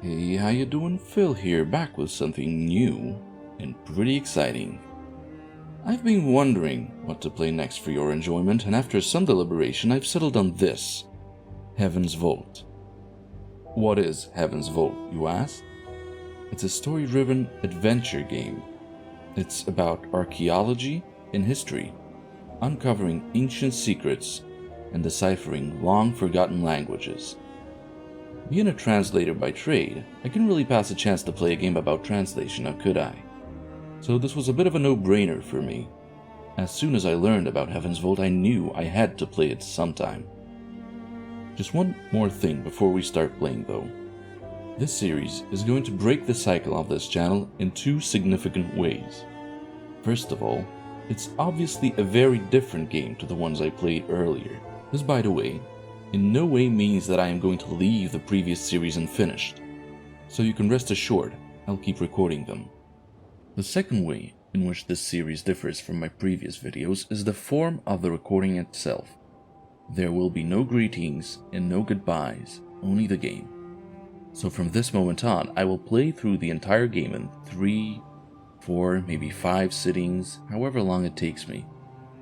Hey, how you doing? Phil here, back with something new and pretty exciting. I've been wondering what to play next for your enjoyment, and after some deliberation I've settled on this, Heaven's Vault. What is Heaven's Vault, you ask? It's a story-driven adventure game. It's about archaeology and history, uncovering ancient secrets and deciphering long-forgotten languages. Being a translator by trade, I couldn't really pass a chance to play a game about translation, now could I? So this was a bit of a no-brainer for me. As soon as I learned about Heaven's Vault, I knew I had to play it sometime. Just one more thing before we start playing though. This series is going to break the cycle of this channel in two significant ways. First of all, it's obviously a very different game to the ones I played earlier. This, by the way, in no way means that I am going to leave the previous series unfinished, so you can rest assured I'll keep recording them. The second way in which this series differs from my previous videos is the form of the recording itself. There will be no greetings and no goodbyes, only the game. So from this moment on, I will play through the entire game in 3, 4, maybe 5 sittings, however long it takes me,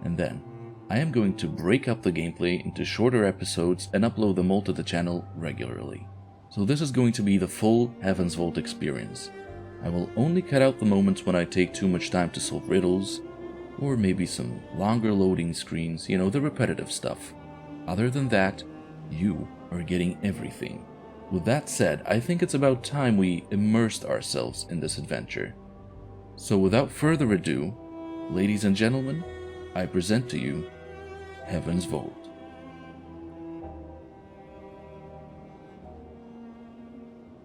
and then I am going to break up the gameplay into shorter episodes and upload them all to the channel regularly. So this is going to be the full Heaven's Vault experience. I will only cut out the moments when I take too much time to solve riddles, or maybe some longer loading screens, you know, the repetitive stuff. Other than that, you are getting everything. With that said, I think it's about time we immersed ourselves in this adventure. So without further ado, ladies and gentlemen, I present to you Heaven's Vault.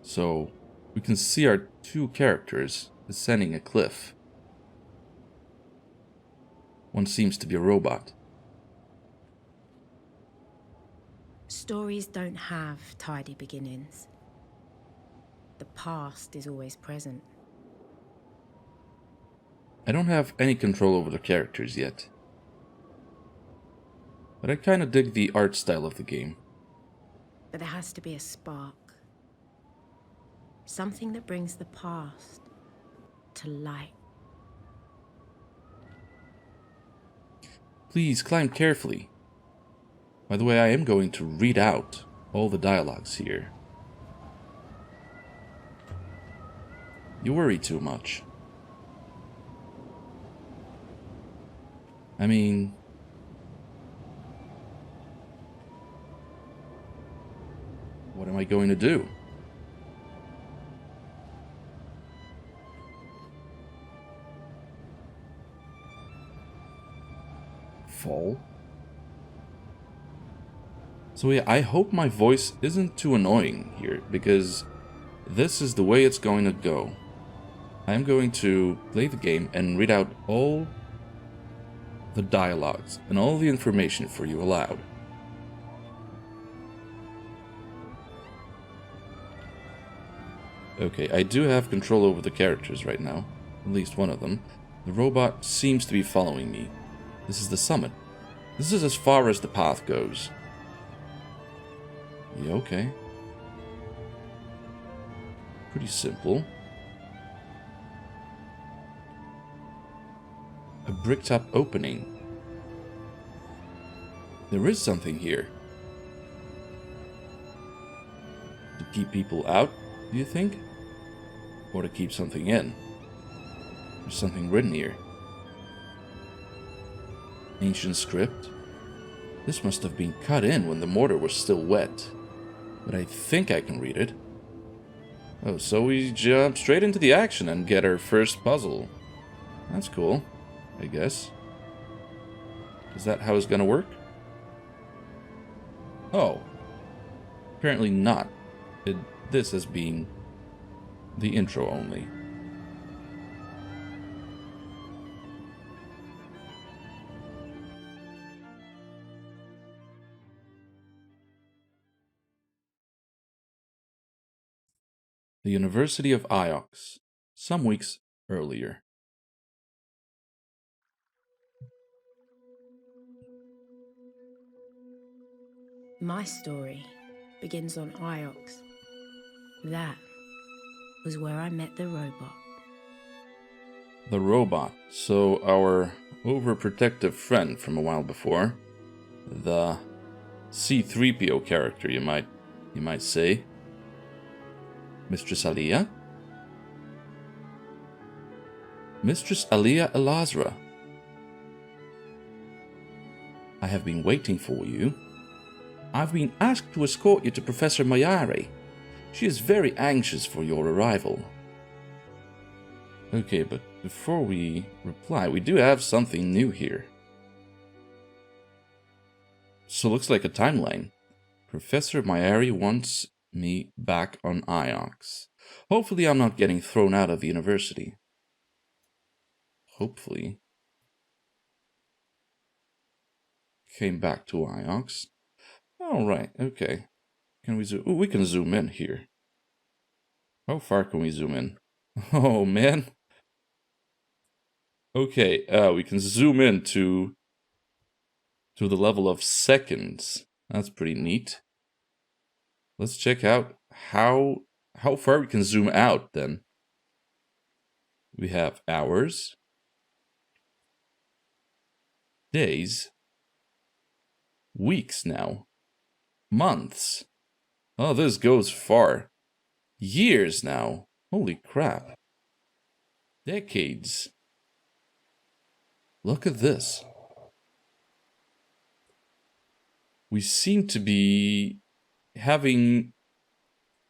So, we can see our two characters ascending a cliff. One seems to be a robot. Stories don't have tidy beginnings. The past is always present. I don't have any control over the characters yet, but I kinda dig the art style of the game. But there has to be a spark. Something that brings the past to light. Please climb carefully. By the way, I am going to read out all the dialogues here. You worry too much. I mean, what am I going to do? Fall? So yeah, I hope my voice isn't too annoying here, because this is the way it's going to go. I'm going to play the game and read out all the dialogues and all the information for you aloud. Okay, I do have control over the characters right now, at least one of them. The robot seems to be following me. This is the summit. This is as far as the path goes. Yeah, okay. Pretty simple. A bricktop opening. There is something here. To keep people out, do you think? Or to keep something in? There's something written here. Ancient script. This must have been cut in when the mortar was still wet. But I think I can read it. Oh, so we jump straight into the action and get our first puzzle. That's cool, I guess. Is that how it's gonna work? Oh. Apparently not. This has been the intro only. The University of Iox, some weeks earlier. My story begins on Iox. That was where I met the robot. The robot. So our overprotective friend from a while before. The C-3PO character, you might say. Mistress Aliya? Mistress Aliya Elasra. I have been waiting for you. I've been asked to escort you to Professor Mayari. She is very anxious for your arrival. Okay, but before we reply, we do have something new here. So looks like a timeline. Professor Mayari wants me back on Iox. Hopefully I'm not getting thrown out of the university. Hopefully. Came back to Iox. Alright, okay. Can we zoom? Ooh, we can zoom in here. How far can we zoom in? Oh, man. Okay, we can zoom in to the level of seconds. That's pretty neat. Let's check out how far we can zoom out then. We have hours, days, weeks now, months. Oh, this goes far. Years now. Holy crap. Decades. Look at this. We seem to be having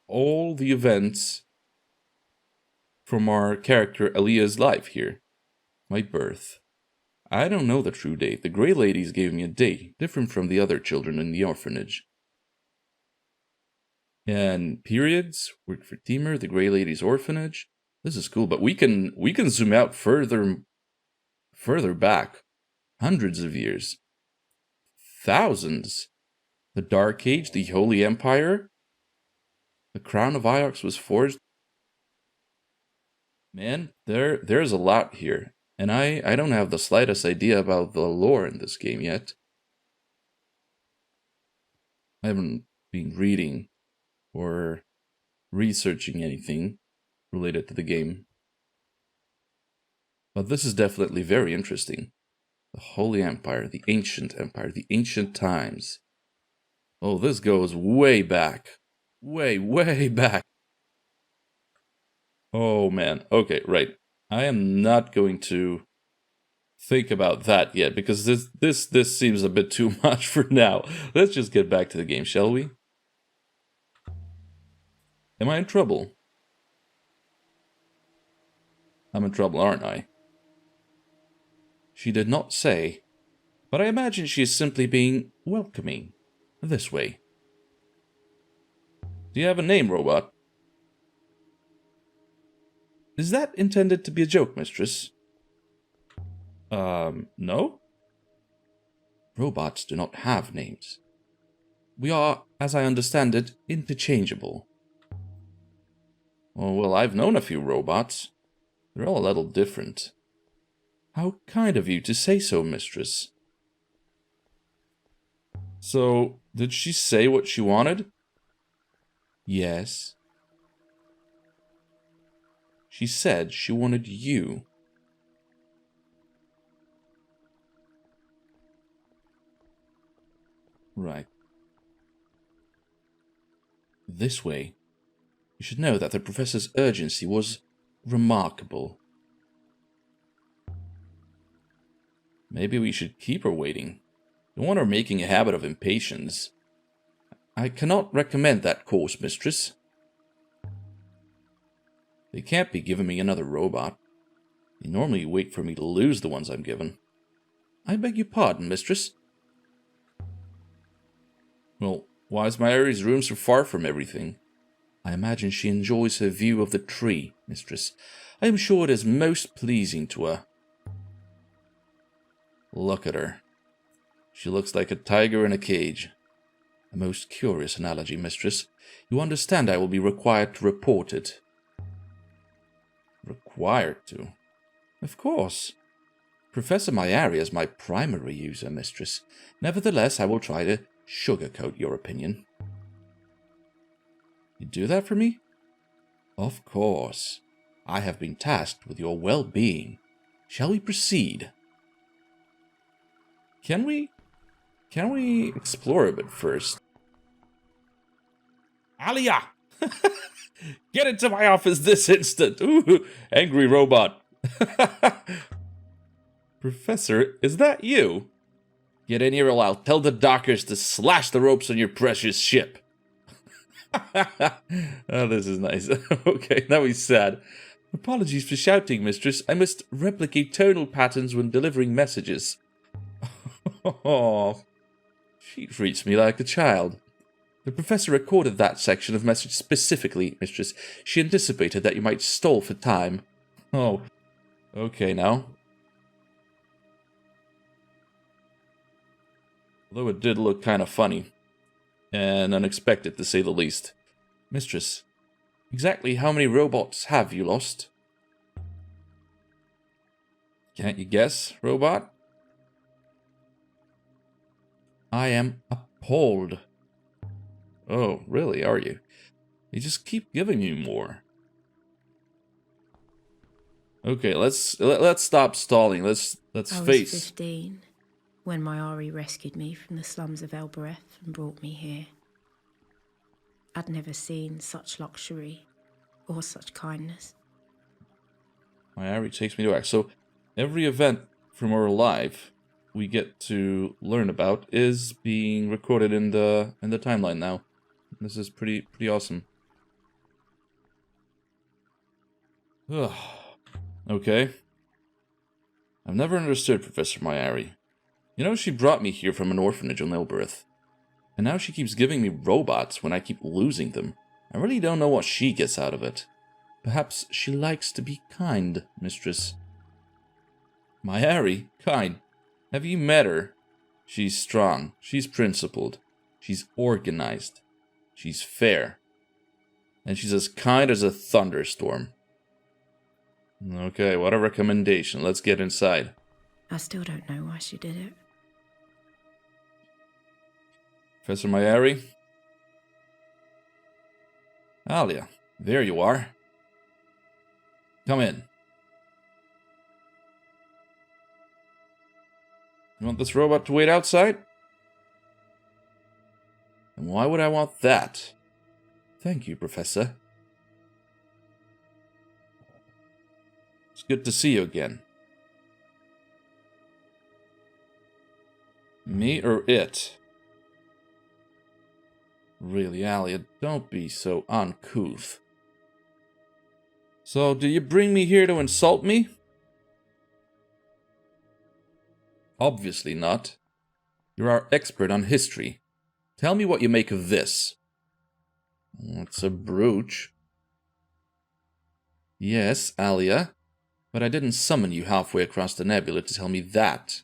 all the events from our character Aliya's life here. My birth. I don't know the true date. The Grey Ladies gave me a date, different from the other children in the orphanage. And periods, worked for Timur, the Grey Ladies orphanage. This is cool, but we can zoom out further back. Hundreds of years. Thousands. The Dark Age, the Holy Empire. The Crown of Iox was forged. Man, there's a lot here. And I don't have the slightest idea about the lore in this game yet. I haven't been reading or researching anything related to the game. But this is definitely very interesting. The Holy Empire, the Ancient Empire, the Ancient Times. Oh, this goes way back. Way, way back. Oh man, okay, right. I am not going to think about that yet, because this seems a bit too much for now. Let's just get back to the game, shall we? Am I in trouble? I'm in trouble, aren't I? She did not say, but I imagine she is simply being welcoming. This way. Do you have a name, robot? Is that intended to be a joke, mistress? No? Robots do not have names. We are, as I understand it, interchangeable. Oh, well, I've known a few robots. They're all a little different. How kind of you to say so, mistress. So, did she say what she wanted? Yes. She said she wanted you. Right. This way. You should know that the professor's urgency was remarkable. Maybe we should keep her waiting. Don't want her making a habit of impatience. I cannot recommend that course, mistress. They can't be giving me another robot. They normally wait for me to lose the ones I'm given. I beg your pardon, mistress. Well, why is Mayari's room so far from everything? I imagine she enjoys her view of the tree, mistress. I am sure it is most pleasing to her. Look at her. She looks like a tiger in a cage. A most curious analogy, mistress. You understand I will be required to report it. Required to? Of course. Professor Mayari is my primary user, mistress. Nevertheless, I will try to sugarcoat your opinion. You do that for me? Of course. I have been tasked with your well-being. Shall we proceed? Can we explore a bit first? Aliya! Get into my office this instant! Ooh, angry robot. Professor, is that you? Get in here or I'll tell the dockers to slash the ropes on your precious ship. Oh, this is nice. Okay, now he's sad. Apologies for shouting, mistress. I must replicate tonal patterns when delivering messages. Oh, she treats me like a child. The professor recorded that section of message specifically, mistress. She anticipated that you might stall for time. Oh, okay now. Although it did look kind of funny. And unexpected, to say the least. Mistress, exactly how many robots have you lost? Can't you guess, robot? I am appalled. Oh, really, are you? You just keep giving me more. Okay, let's stop stalling. Let's I face. was 15 when my Ari rescued me from the slums of Elbereth and brought me here. I'd never seen such luxury or such kindness. My Ari takes me to Iox. So every event from our life we get to learn about is being recorded in the timeline now. This is pretty awesome. Ugh. Okay. I've never understood Professor Mayari. You know, she brought me here from an orphanage on Elbereth. And now she keeps giving me robots when I keep losing them. I really don't know what she gets out of it. Perhaps she likes to be kind, mistress. Mayari? Kind? Have you met her? She's strong. She's principled. She's organized. She's fair. And she's as kind as a thunderstorm. Okay, what a recommendation. Let's get inside. I still don't know why she did it. Professor Mayari? Aliya, there you are. Come in. You want this robot to wait outside? And why would I want that? Thank you, Professor. It's good to see you again. Me or it? Really, Aliya, don't be so uncouth. So, do you bring me here to insult me? Obviously not. You're our expert on history. Tell me what you make of this. It's a brooch. Yes, Aliya, but I didn't summon you halfway across the nebula to tell me that.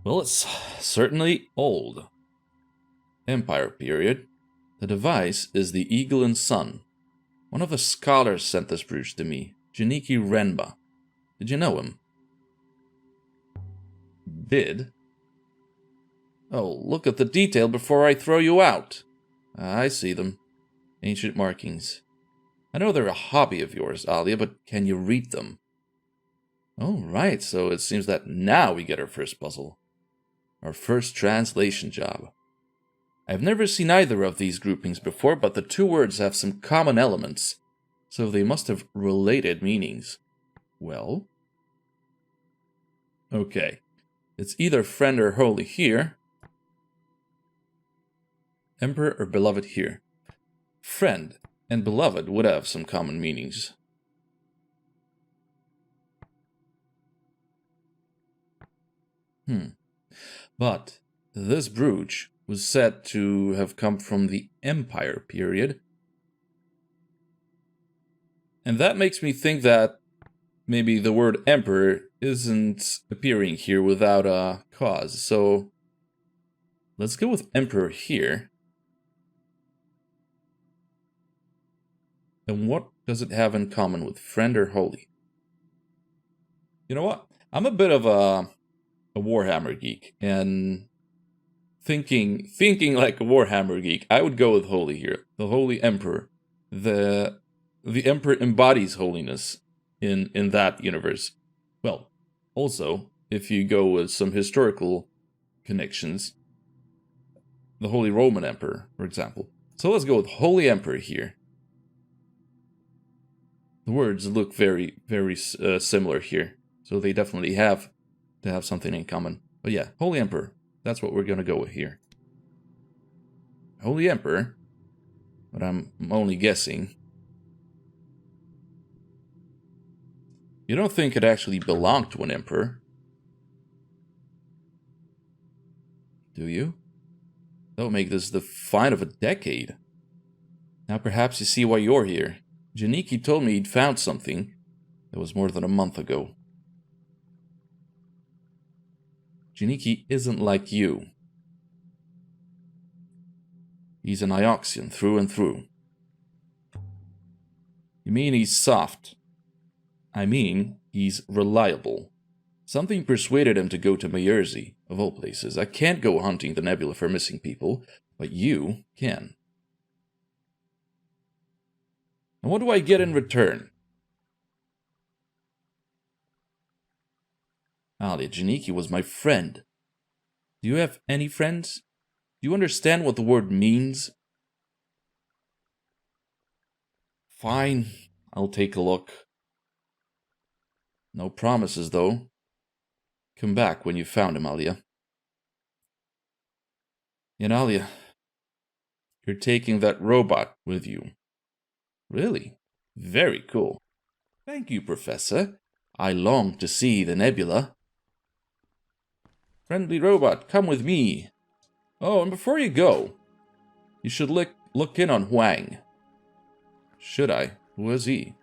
Well, it's certainly old. Empire period. The device is the Eagle and Sun. One of the scholars sent this brooch to me, Janiki Renba. Did you know him? Did? Oh, look at the detail before I throw you out. I see them. Ancient markings. I know they're a hobby of yours, Aliya, but can you read them? Oh, right, so it seems that now we get our first puzzle. Our first translation job. I've never seen either of these groupings before, but the two words have some common elements, so they must have related meanings. Well? Okay. It's either friend or holy here. Emperor or beloved here. Friend and beloved would have some common meanings. But this brooch was said to have come from the Empire period. And that makes me think that maybe the word emperor isn't appearing here without a cause. So let's go with emperor here. And what does it have in common with friend or holy? You know what? I'm a bit of a Warhammer geek, and thinking like a Warhammer geek, I would go with holy here, the Holy Emperor. the Emperor embodies holiness in that universe. Well, also, if you go with some historical connections, the Holy Roman Emperor, for example. So let's go with Holy Emperor here. The words look very, very similar here, so they definitely have to have something in common. But yeah, Holy Emperor, that's what we're gonna go with here. Holy Emperor, but I'm only guessing. You don't think it actually belonged to an emperor, do you? That would make this the find of a decade. Now perhaps you see why you're here. Janiki told me he'd found something that was more than a month ago. Janiki isn't like you. He's an Ioxian through and through. You mean he's soft? I mean, he's reliable. Something persuaded him to go to Myerzy, of all places. I can't go hunting the Nebula for missing people, but you can. And what do I get in return? Aliya, Janiki was my friend. Do you have any friends? Do you understand what the word means? Fine, I'll take a look. No promises, though. Come back when you've found him, Aliya. And Aliya, you're taking that robot with you. Really? Very cool. Thank you, Professor. I long to see the Nebula. Friendly robot, come with me. Oh, and before you go, you should look in on Huang. Should I? Who was he?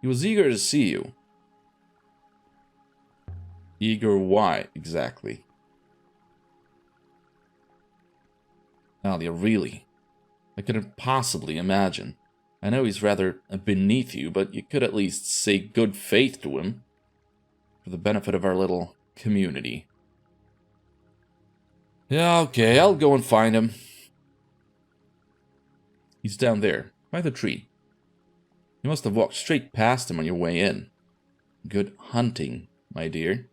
He was eager to see you. Eager why, exactly? Aliya, really? I couldn't possibly imagine. I know he's rather beneath you, but you could at least say good faith to him. For the benefit of our little community. Yeah, okay, I'll go and find him. He's down there, by the tree. You must have walked straight past him on your way in. Good hunting, my dear.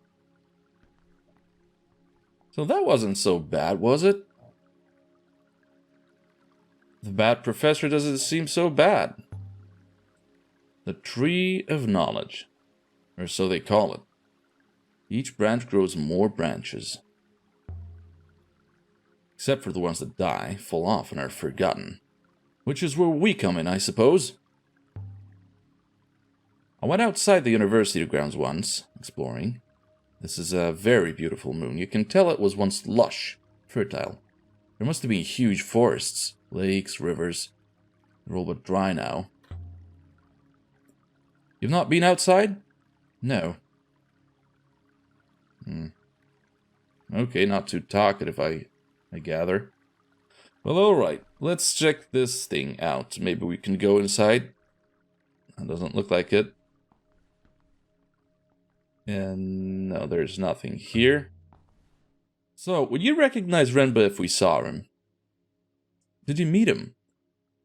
So that wasn't so bad, was it? The bad professor doesn't seem so bad. The Tree of Knowledge, or so they call it. Each branch grows more branches. Except for the ones that die, fall off, and are forgotten. Which is where we come in, I suppose. I went outside the university grounds once, exploring. This is a very beautiful moon. You can tell it was once lush, fertile. There must have been huge forests, lakes, rivers. They're all but dry now. You've not been outside? No. Okay, not too talkative, I gather. Well, alright. Let's check this thing out. Maybe we can go inside. That doesn't look like it. And no, there's nothing here. So, would you recognize Renba if we saw him? Did you meet him?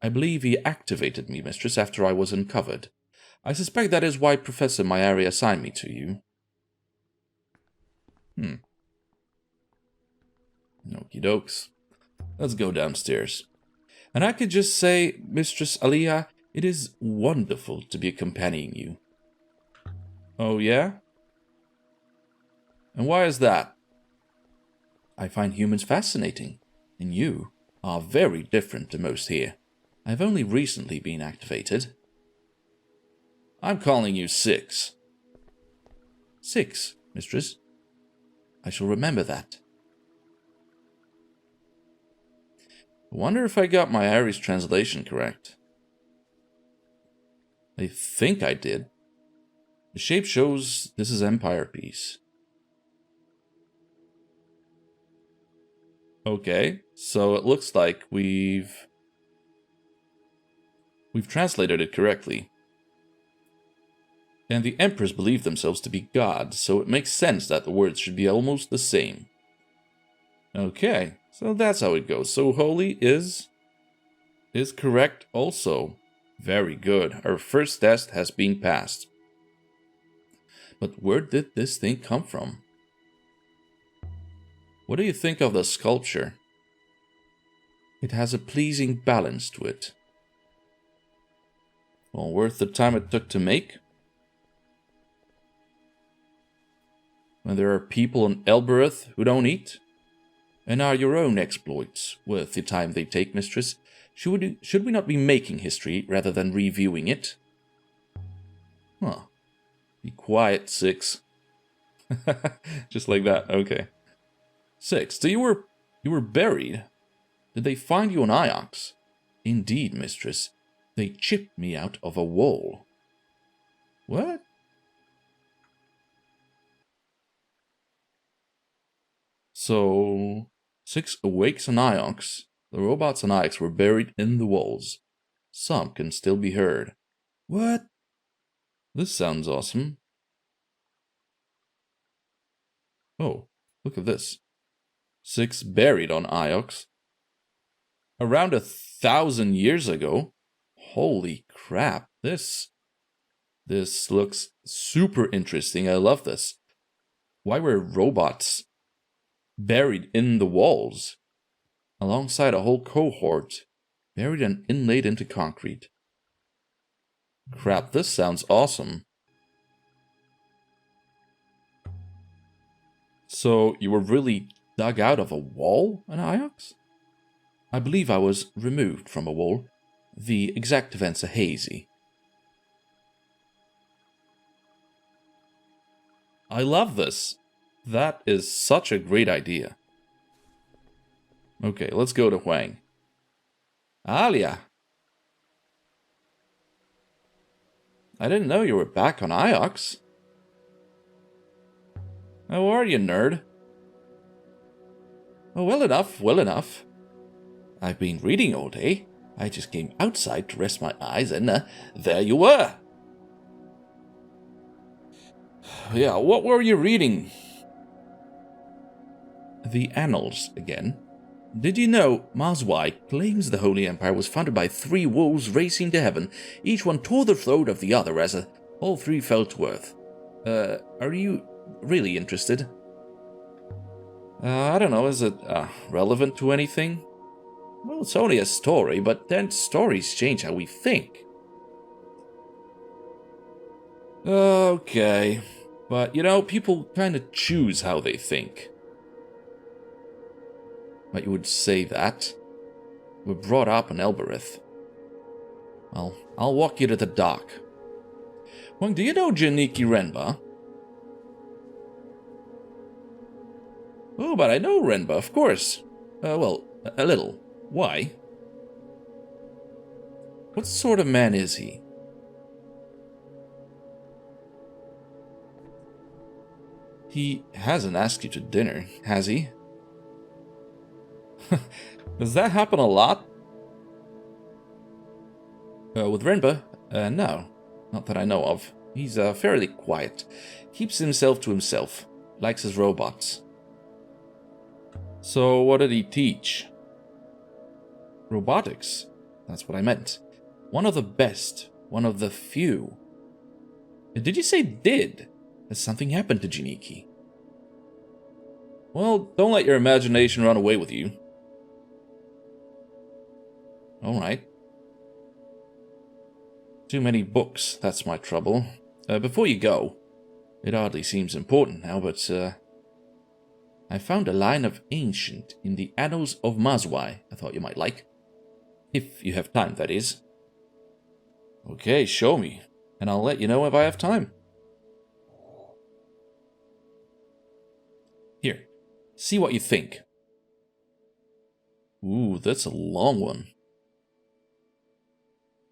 I believe he activated me, mistress, after I was uncovered. I suspect that is why Professor Mayari assigned me to you. Okie dokes. Let's go downstairs. And I could just say, Mistress Aliya, it is wonderful to be accompanying you. Oh, yeah? And why is that? I find humans fascinating, and you are very different to most here. I've only recently been activated. I'm calling you 6. 6, mistress. I shall remember that. I wonder if I got my Irish translation correct. I think I did. The shape shows this is Empire Peace. Okay, so it looks like we've translated it correctly. And the emperors believe themselves to be gods, so it makes sense that the words should be almost the same. Okay, so that's how it goes. So holy is correct also. Very good. Our first test has been passed. But where did this thing come from? What do you think of the sculpture? It has a pleasing balance to it. Well, worth the time it took to make? When there are people on Elbereth who don't eat? And are your own exploits worth the time they take, mistress? Should we not be making history rather than reviewing it? Huh. Be quiet, Six. Just like that, okay. Six, you were buried? Did they find you on Iox? Indeed, mistress. They chipped me out of a wall. What? So, Six awakes on Iox. The robots on Iox were buried in the walls. Some can still be heard. What? This sounds awesome. Oh, look at this. Six buried on Iox. Around 1,000 years ago. Holy crap, this looks super interesting. I love this. Why were robots buried in the walls alongside a whole cohort, buried and inlaid into concrete? Crap, this sounds awesome. So you were really dug out of a wall in Iox? I believe I was removed from a wall. The exact events are hazy. I love this. That is such a great idea. Okay, let's go to Huang. Aliya! I didn't know you were back on Iox. How are you, nerd? Oh, well enough, well enough. I've been reading all day. I just came outside to rest my eyes and there you were. Yeah, what were you reading? The Annals again. Did you know Mazwai claims the Holy Empire was founded by 3 wolves racing to heaven? Each one tore the throat of the other as all 3 felt worth. Are you really interested? I don't know, is it relevant to anything? Well, it's only a story, but then stories change how we think. Okay, but you know, people kind of choose how they think. But you would say that? We're brought up on Elbereth. Well, I'll walk you to the dock. Well, do you know Janiki Renba? Oh, but I know Renba, of course. Well, a little. Why? What sort of man is he? He hasn't asked you to dinner, has he? Does that happen a lot? With Renba? No. Not that I know of. He's fairly quiet. Keeps himself to himself. Likes his robots. So what did he teach? Robotics. That's what I meant. One of the best. One of the few. Did you say did? Has something happened to Janiki? Well, don't let your imagination run away with you. Alright. Too many books, that's my trouble. Before you go, it hardly seems important now, but I found a line of ancient in the Annals of Mazwai I thought you might like. If you have time, that is. Okay, show me, and I'll let you know if I have time. Here, see what you think. Ooh, that's a long one.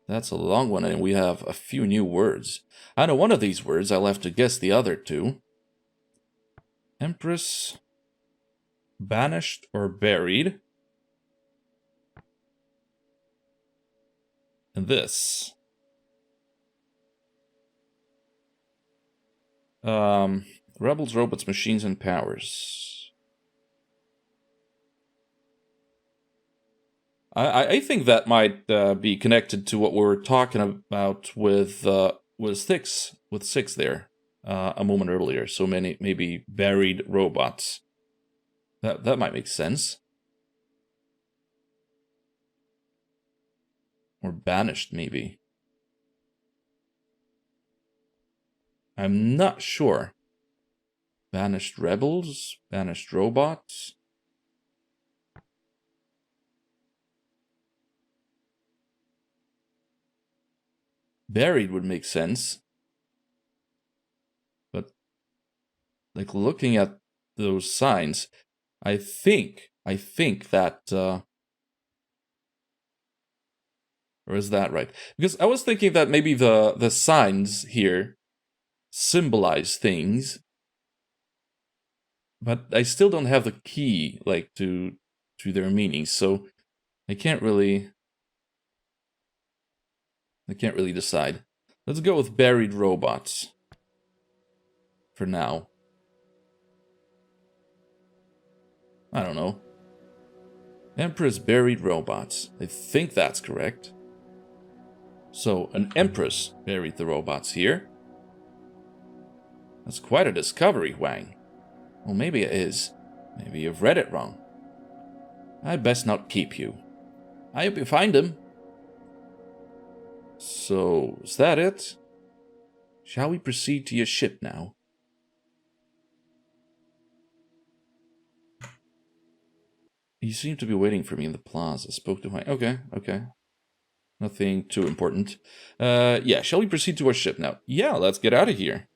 That's a long one, and we have a few new words. I know one of these words, I'll have to guess the other two. Empress, banished or buried. And this. Rebels, robots, machines, and powers. I think that might be connected to what we were talking about with six there a moment earlier. So many maybe buried robots. That might make sense. Or banished, maybe. I'm not sure. Banished rebels? Banished robots? Buried would make sense. But, like, looking at those signs, I think that, or is that right? Because I was thinking that maybe the signs here symbolize things, but I still don't have the key, like, to their meanings, so I can't really decide. Let's go with buried robots for now. I don't know. Empress buried robots. I think that's correct. So, an Empress buried the robots here. That's quite a discovery, Wang. Well, maybe it is. Maybe you've read it wrong. I'd best not keep you. I hope you find him. So, is that it? Shall we proceed to your ship now? You seem to be waiting for me in the plaza. Spoke to my... Okay. Nothing too important. Yeah, shall we proceed to our ship now? Yeah, let's get out of here.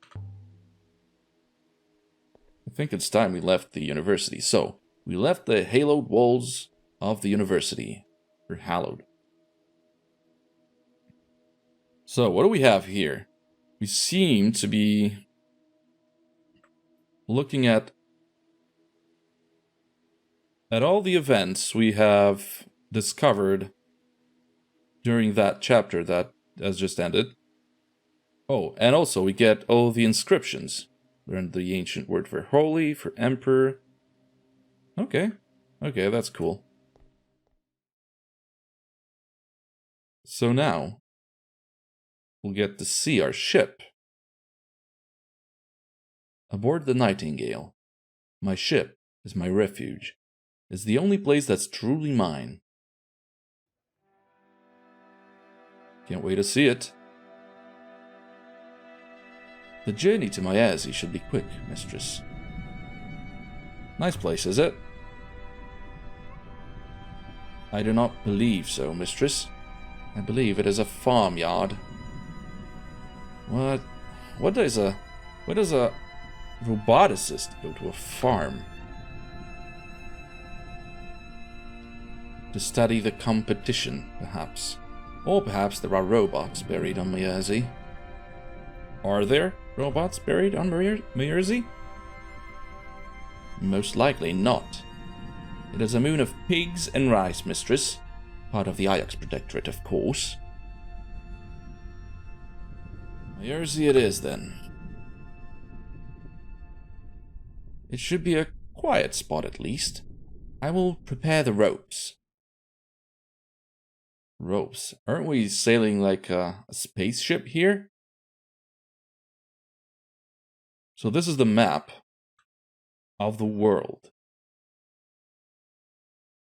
I think it's time we left the university. So, we left the haloed walls of the university. Or hallowed. So, what do we have here? We seem to be looking at all the events we have discovered during that chapter that has just ended. Oh, and also we get all the inscriptions. Learn the ancient word for holy, for emperor. Okay, that's cool. So now, we'll get to see our ship. Aboard the Nightingale. My ship is my refuge. It's the only place that's truly mine. Can't wait to see it. The journey to Myazi should be quick, mistress. Nice place, is it? I do not believe so, mistress. I believe it is a farmyard. What does a roboticist go to a farm? To study the competition, perhaps. Or perhaps there are robots buried on Myazi. Are there robots buried on Myazi? Most likely not. It is a moon of pigs and rice, mistress. Part of the Iox Protectorate, of course. Myazi it is, then. It should be a quiet spot, at least. I will prepare the ropes. Ropes? Aren't we sailing like a spaceship here? So this is the map of the world.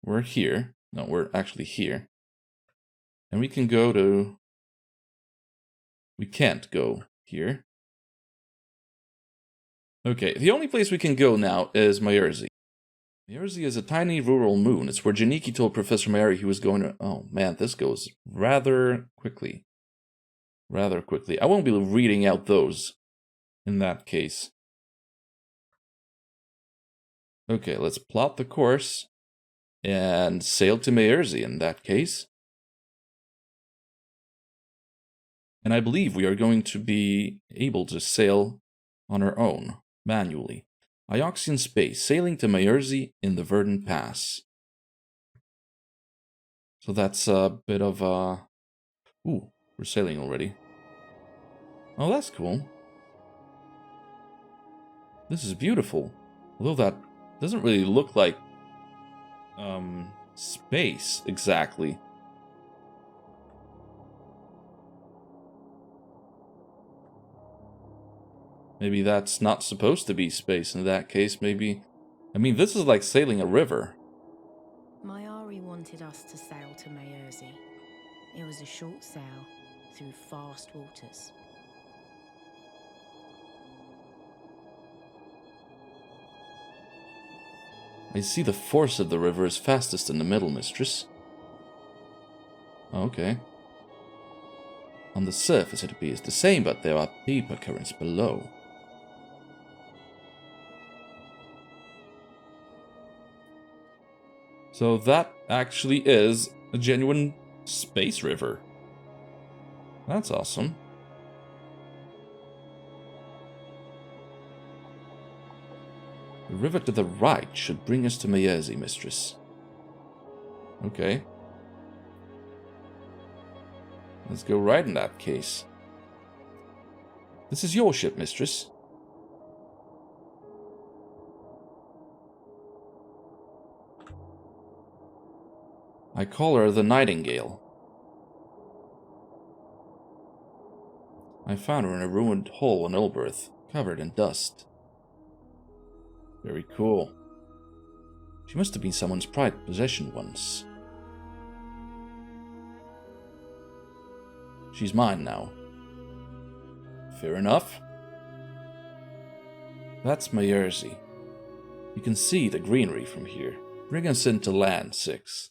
We're here. No, we're actually here. And we can go to... We can't go here. Okay, the only place we can go now is Myazi. Myazi is a tiny rural moon. It's where Janiki told Professor Mary he was going to... Oh man, this goes rather quickly. I won't be reading out those in that case. Okay, let's plot the course and sail to Myazi in that case. And I believe we are going to be able to sail on our own, manually. Ioxian space, sailing to Myazi in the Verdant Pass. So that's a bit of a... Ooh, we're sailing already. Oh, that's cool. This is beautiful. Although that doesn't really look like space, exactly? Maybe that's not supposed to be space in that case, maybe... I mean, this is like sailing a river. My Ari wanted us to sail to Mayerzi. It was a short sail through fast waters. I see the force of the river is fastest in the middle, mistress. Okay. On the surface it appears the same, but there are deeper currents below. So that actually is a genuine space river. That's awesome. The river to the right should bring us to Mayerzi, mistress. Okay. Let's go right in that case. This is your ship, mistress. I call her the Nightingale. I found her in a ruined hole in Ulberth, covered in dust. Very cool. She must have been someone's prized possession once. She's mine now. Fair enough. That's Mayerzi. You can see the greenery from here. Bring us into land, Six.